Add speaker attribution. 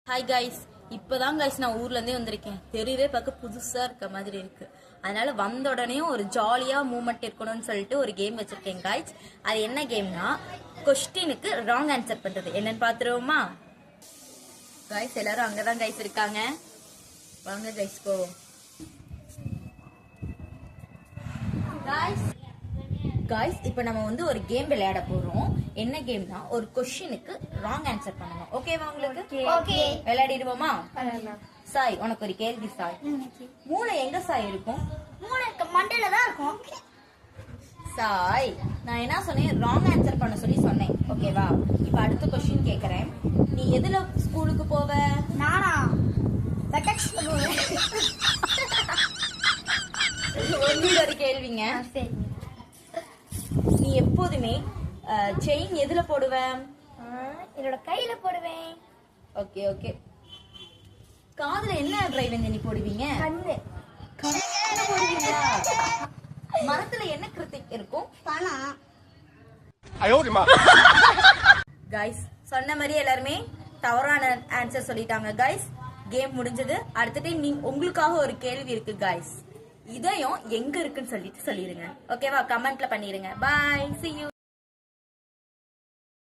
Speaker 1: Hi guys, இப்பதான் guys நான் ஊர்ல இருந்தே வந்திருக்கேன். தெருவே பார்க்க புதுசா இருக்க மாதிரி இருக்கு. அதனால வந்த உடனே ஒரு ஜாலியா மூமெண்ட் இருக்கணும்னு சொல்லிட்டு ஒரு கேம் வச்சிருக்கேன் கைஸ். அது என்ன கேம்னா, கொஸ்டினுக்கு ராங் ஆன்சர் பண்றது. என்னன்னு பாத்துருவோமா கைஸ்? எல்லாரும் அங்கதான் கைஸ் இருக்காங்க. வாங்க கைஸ் போ. கைஸ் இப்போ நம்ம வந்து ஒரு கேம் விளையாட போறோம். என்ன கேம்னா, ஒரு கொஸ்டினுக்கு ராங் ஆன்சர் பண்ணணும். ஓகேவா உங்களுக்கு?
Speaker 2: ஓகே.
Speaker 1: விளையாடிடுவோமா? சாய், உனக்கு ஒரு கேள்வி சாய். மூளை எங்க சாய் இருக்கும்?
Speaker 2: மூளை மண்டையில தான் இருக்கும்.
Speaker 1: சாய், நான் என்ன சொன்னேன்? ராங் ஆன்சர் பண்ண சொல்லி சொன்னேன். ஓகேவா? இப்போ அடுத்த கொஸ்டின் கேக்குறேன். நீ எதுல ஸ்கூலுக்கு போவ?
Speaker 2: நானா வெட்டக்ஸ்ல போவேன்.
Speaker 1: ஒரு கேள்விங்க.
Speaker 2: சரி.
Speaker 1: நீ எப்போதுமே செயின் எதுல போடுவ?
Speaker 2: என்னோட கையில போடுவேன்.
Speaker 1: Okay okay. காதுல என்ன டிரைவ் நீ போடுவீங்க?
Speaker 2: கண்ணு.
Speaker 1: கண்ணு போடுவீங்களா? மரத்துல என்ன கிருத்திக் இருக்கும்?
Speaker 2: பணம்.
Speaker 1: கைஸ், சொன்ன மாதிரி எல்லாருமே தவறான ஆன்சர் சொல்லிட்டாங்க கைஸ். கேம் முடிஞ்சது. அடுத்த டைம் உங்களுக்காக ஒரு கேள்வி இருக்கு கைஸ். இதயம் எங்க இருக்குன்னு சொல்லிட்டு சொல்லிருங்க. ஓகேவா? கமெண்ட்ல பண்ணிருங்க. பாய், see you.